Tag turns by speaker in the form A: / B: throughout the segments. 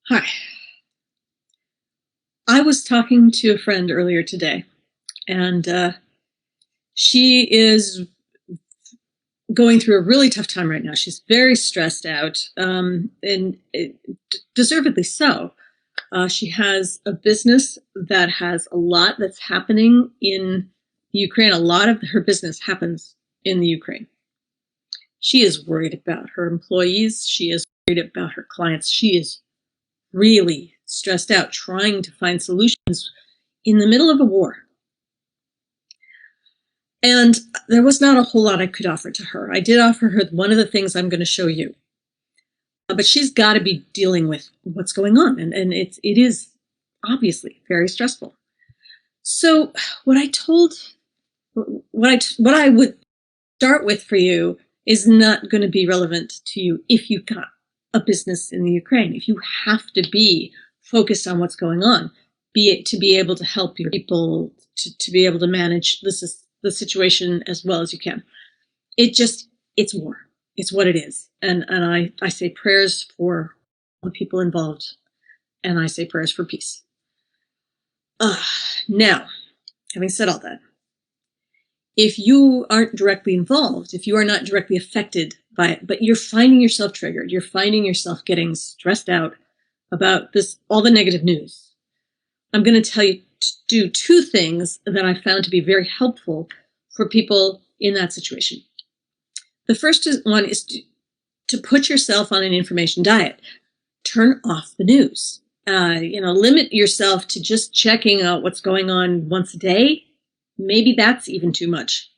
A: Hi. I was talking to a friend earlier today, and she is going through a really tough time right now. She's very stressed out, deservedly so. She has a business that has a lot that's happening in Ukraine. A lot of her business happens in the Ukraine. She is worried about her employees. She is worried about her clients. She is really stressed out trying to find solutions in the middle of a war. And there was not a whole lot I could offer to her. I did offer her one of the things I'm going to show you. But she's got to be dealing with what's going on. And it is obviously very stressful. So what I would start with for you is not going to be relevant to you if you've got a business in the Ukraine. If you have to be focused on what's going on, to be able to help your people, to be able to manage the situation as well as you can. It's war. It's what it is. And I say prayers for the people involved, and I say prayers for peace. Now, having said all that, if you aren't directly involved, if you are not directly affected by it, but you're finding yourself triggered, you're finding yourself getting stressed out about all the negative news, I'm going to tell you to do two things that I found to be very helpful for people in that situation. The first one is to put yourself on an information diet. Turn off the news. Limit yourself to just checking out what's going on once a day. Maybe that's even too much.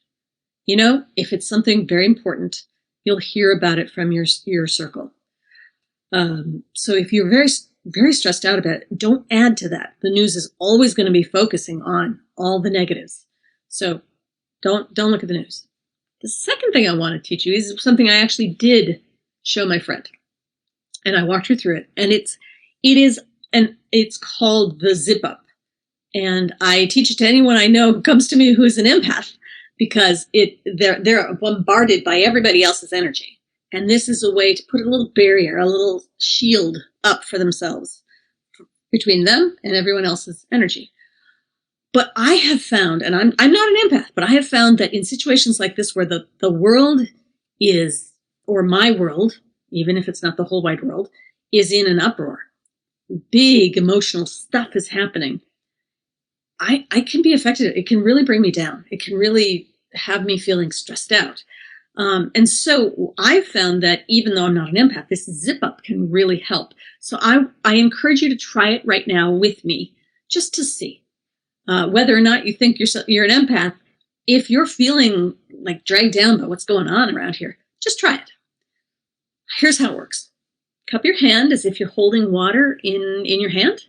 A: If it's something very important, you'll hear about it from your circle. So if you're very, very stressed out about it, don't add to that. The news is always going to be focusing on all the negatives. So don't look at the news. The second thing I want to teach you is something I actually did show my friend, and I walked her through it. And it's called the zip up. And I teach it to anyone I know who comes to me who is an empath, because they're bombarded by everybody else's energy. And this is a way to put a little barrier, a little shield up for themselves between them and everyone else's energy. But I have found, and I'm not an empath, but I have found that in situations like this where the world is, or my world, even if it's not the whole wide world, is in an uproar, big emotional stuff is happening, I can be affected. It can really bring me down. It can really have me feeling stressed out. And so I've found that even though I'm not an empath, this zip up can really help. So I encourage you to try it right now with me, just to see whether or not you think you're an empath. If you're feeling like dragged down by what's going on around here, just try it. Here's how it works. Cup your hand as if you're holding water in your hand,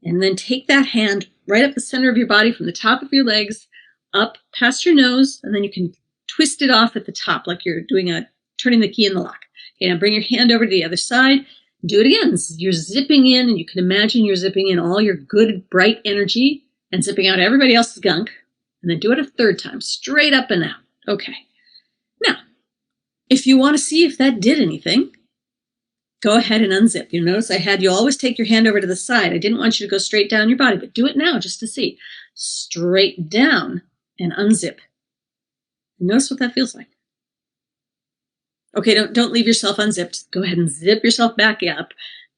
A: and then take that hand right up the center of your body from the top of your legs up past your nose, and then you can twist it off at the top like you're turning the key in the lock. Okay, now bring your hand over to the other side. Do it again. You're zipping in, and you can imagine you're zipping in all your good, bright energy and zipping out everybody else's gunk. And then do it a third time, straight up and out. Okay. Now, if you want to see if that did anything, go ahead and unzip. You notice I had you always take your hand over to the side. I didn't want you to go straight down your body, but do it now just to see. Straight down and unzip. Notice what that feels like. Okay, don't leave yourself unzipped. Go ahead and zip yourself back up,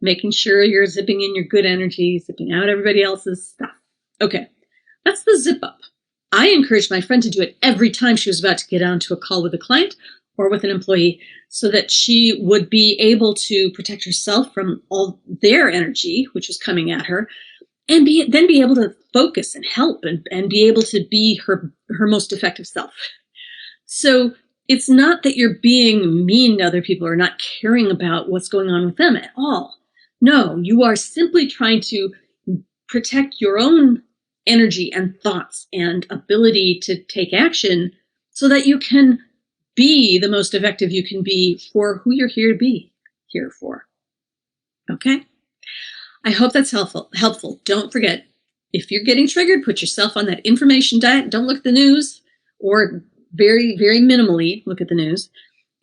A: making sure you're zipping in your good energy, zipping out everybody else's stuff. Okay, that's the zip up. I encouraged my friend to do it every time she was about to get onto a call with a client or with an employee, so that she would be able to protect herself from all their energy, which was coming at her, and then be able to focus and help and be able to be her most effective self. So it's not that you're being mean to other people or not caring about what's going on with them at all. No, you are simply trying to protect your own energy and thoughts and ability to take action so that you can be the most effective you can be for who you're here to be here for. Okay? I hope that's helpful. Don't forget, if you're getting triggered, put yourself on that information diet. Don't look at the news, or very, very minimally look at the news,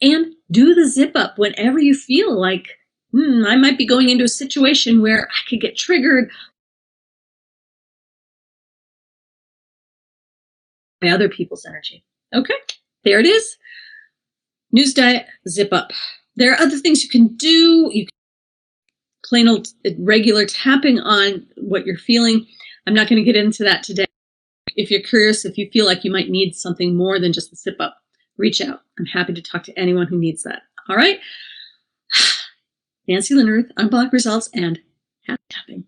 A: and do the zip up whenever you feel like I might be going into a situation where I could get triggered by other people's energy. Okay, there it is. News diet, zip up. There are other things you can do. You can plain old regular tapping on what you're feeling. I'm not going to get into that today. If you're curious, if you feel like you might need something more than just the zip up, reach out. I'm happy to talk to anyone who needs that. All right. Nancy Lynn Ruth, Unblock Results, and happy tapping.